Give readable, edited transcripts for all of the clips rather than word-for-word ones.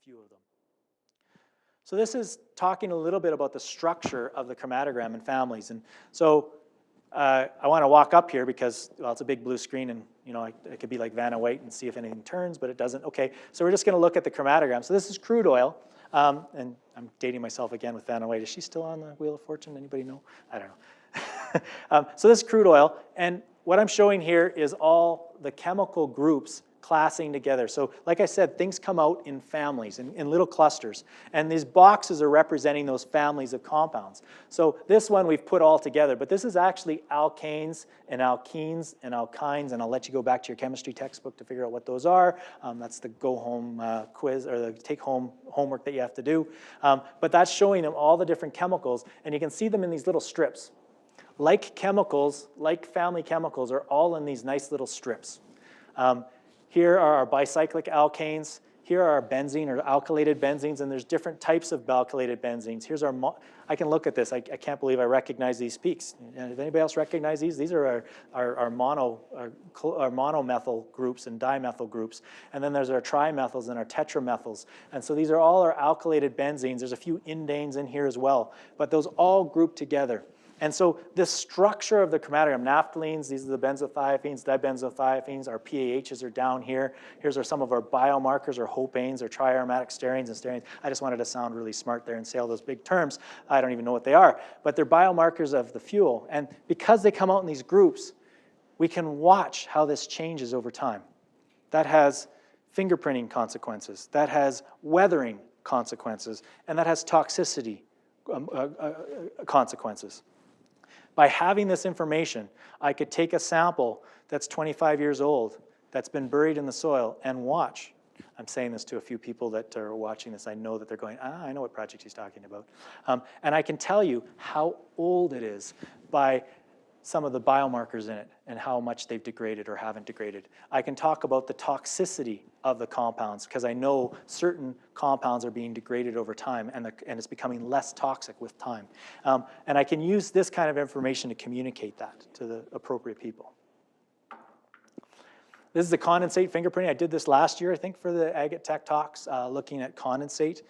few of them. So this is talking a little bit about the structure of the chromatogram in families. And so I want to walk up here because, well, it's a big blue screen and, you know, I could be like Vanna White and see if anything turns, but it doesn't. Okay, so we're just going to look at the chromatogram. So this is crude oil. And I'm dating myself again with Vanna White. Is she still on the Wheel of Fortune? Anybody know? I don't know. So this is crude oil. And what I'm showing here is all the chemical groups classing together. So like I said, things come out in families, in little clusters. And these boxes are representing those families of compounds. So this one we've put all together, but this is actually alkanes and alkenes and alkynes, and I'll let you go back to your chemistry textbook to figure out what those are. That's the go-home quiz, or the take-home homework that you have to do. But that's showing them all the different chemicals, and you can see them in these little strips. Like chemicals, like family chemicals, are all in these nice little strips. Here are our bicyclic alkanes. Here are our benzene or alkylated benzenes, and there's different types of alkylated benzenes. Here's our, I can look at this. I can't believe I recognize these peaks. Does anybody else recognize these? These are our monomethyl groups and dimethyl groups. And then there's our trimethyls and our tetramethyls. And so these are all our alkylated benzenes. There's a few indanes in here as well, but those all group together. And so this structure of the chromatogram, naphthalenes, these are the benzothiophene, dibenzothiophenes, our PAHs are down here. Here's some of our biomarkers, or Hopanes, or triaromatic steranes and steranes. I just wanted to sound really smart there and say all those big terms. I don't even know what they are, but they're biomarkers of the fuel. And because they come out in these groups, we can watch how this changes over time. That has fingerprinting consequences, that has weathering consequences, and that has toxicity consequences. By having this information, I could take a sample that's 25 years old, that's been buried in the soil, and watch. I'm saying this to a few people that are watching this. I know that they're going, I know what project he's talking about. And I can tell you how old it is by some of the biomarkers in it and how much they've degraded or haven't degraded. I can talk about the toxicity of the compounds because I know certain compounds are being degraded over time and it's becoming less toxic with time. And I can use this kind of information to communicate that to the appropriate people. This is the condensate fingerprinting. I did this last year, I think, for the Agate Tech Talks, looking at condensate.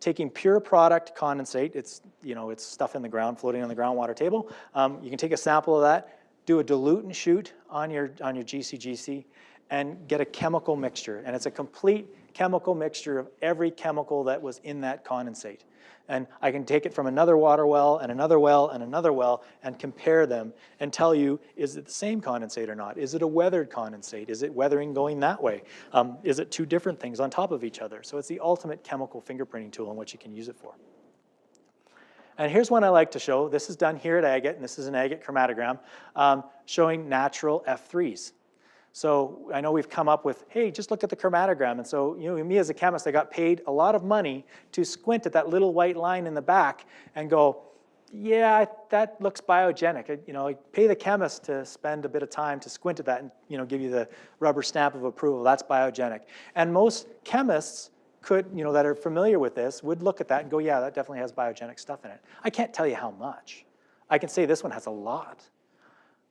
Taking pure product condensate, it's stuff in the ground, floating on the groundwater table. You can take a sample of that, do a dilute and shoot on your GCxGC, and get a chemical mixture. And it's a complete chemical mixture of every chemical that was in that condensate. And I can take it from another water well and another well and another well and compare them and tell you, is it the same condensate or not? Is it a weathered condensate? Is it weathering going that way? Is it two different things on top of each other? So it's the ultimate chemical fingerprinting tool and what you can use it for. And here's one I like to show. This is done here at Agate, and this is an Agate chromatogram showing natural F3s. So I know we've come up with, hey, just look at the chromatogram. And so, me as a chemist, I got paid a lot of money to squint at that little white line in the back and go, yeah, that looks biogenic. I pay the chemist to spend a bit of time to squint at that and, give you the rubber stamp of approval. That's biogenic. And most chemists could, that are familiar with this would look at that and go, yeah, that definitely has biogenic stuff in it. I can't tell you how much. I can say this one has a lot.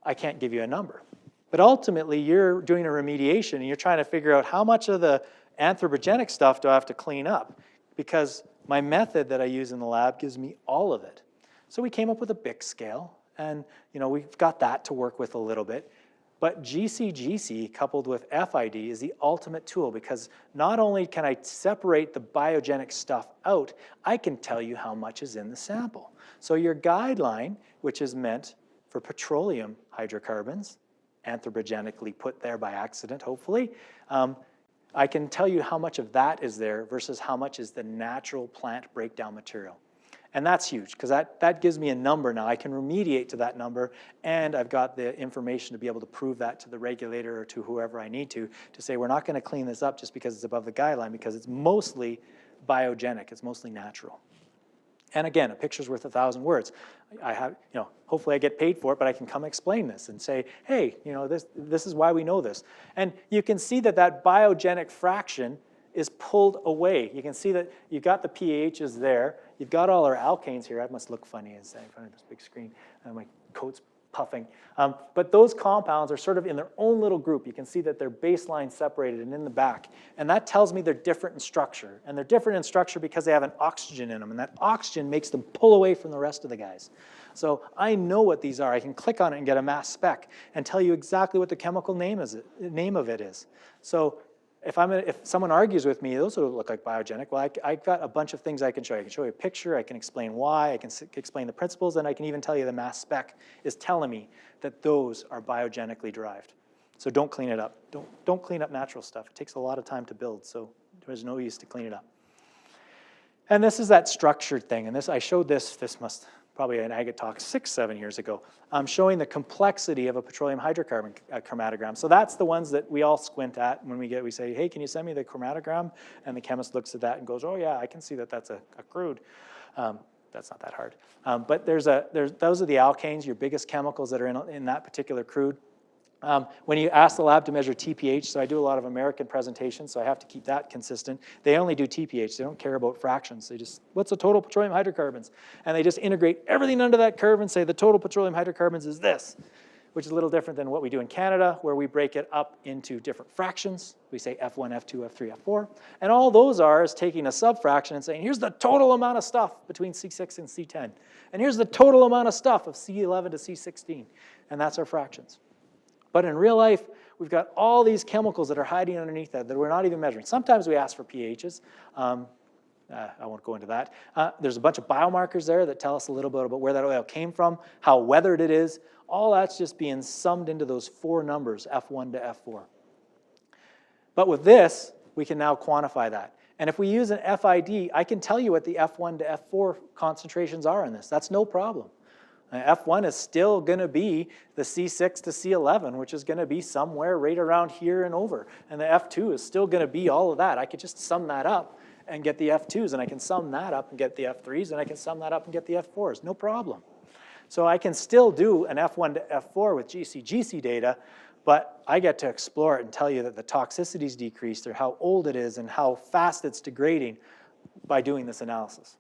I can't give you a number. But ultimately, you're doing a remediation and you're trying to figure out how much of the anthropogenic stuff do I have to clean up, because my method that I use in the lab gives me all of it. So we came up with a Bic scale, and we've got that to work with a little bit. But GCxGC coupled with FID is the ultimate tool, because not only can I separate the biogenic stuff out, I can tell you how much is in the sample. So your guideline, which is meant for petroleum hydrocarbons, anthropogenically put there by accident, hopefully, I can tell you how much of that is there versus how much is the natural plant breakdown material. And that's huge, because that gives me a number now. I can remediate to that number, and I've got the information to be able to prove that to the regulator or to whoever I need to say we're not going to clean this up just because it's above the guideline, because it's mostly biogenic, it's mostly natural. And again, a picture's worth 1,000 words. I have, hopefully I get paid for it, but I can come explain this and say, hey, this is why we know this. And you can see that biogenic fraction is pulled away. You can see that you've got the PAHs there. You've got all our alkanes here. I must look funny in front of this big screen. My coat's puffing. But those compounds are sort of in their own little group. You can see that they're baseline separated and in the back. And that tells me they're different in structure. And they're different in structure because they have an oxygen in them. And that oxygen makes them pull away from the rest of the guys. So I know what these are. I can click on it and get a mass spec and tell you exactly what the chemical name of it is. So if someone argues with me, those would look like biogenic. Well, I've got a bunch of things I can show you. I can show you a picture, I can explain why, I can explain the principles, and I can even tell you the mass spec is telling me that those are biogenically derived. So don't clean it up. Don't clean up natural stuff. It takes a lot of time to build, so there's no use to clean it up. And this is that structured thing. And I showed this must probably an agate talk 6-7 years ago. I'm showing the complexity of a petroleum hydrocarbon chromatogram. So that's the ones that we all squint at when we say, hey, can you send me the chromatogram? And the chemist looks at that and goes, oh yeah, I can see that that's a crude. That's not that hard. But those are the alkanes, your biggest chemicals that are in that particular crude. When you ask the lab to measure TPH, so I do a lot of American presentations, so I have to keep that consistent. They only do TPH. They don't care about fractions. They just, what's the total petroleum hydrocarbons? And they just integrate everything under that curve and say the total petroleum hydrocarbons is this, which is a little different than what we do in Canada, where we break it up into different fractions. We say F1, F2, F3, F4. And all those are is taking a subfraction and saying, here's the total amount of stuff between C6 and C10. And here's the total amount of stuff of C11 to C16. And that's our fractions. But in real life, we've got all these chemicals that are hiding underneath that we're not even measuring. Sometimes we ask for pHs. I won't go into that. There's a bunch of biomarkers there that tell us a little bit about where that oil came from, how weathered it is. All that's just being summed into those 4 numbers, F1 to F4. But with this, we can now quantify that. And if we use an FID, I can tell you what the F1 to F4 concentrations are in this. That's no problem. F1 is still going to be the C6 to C11, which is going to be somewhere right around here and over. And the F2 is still going to be all of that. I could just sum that up and get the F2s, and I can sum that up and get the F3s, and I can sum that up and get the F4s. No problem. So I can still do an F1 to F4 with GCxGC data, but I get to explore it and tell you that the toxicity is decreased or how old it is and how fast it's degrading by doing this analysis.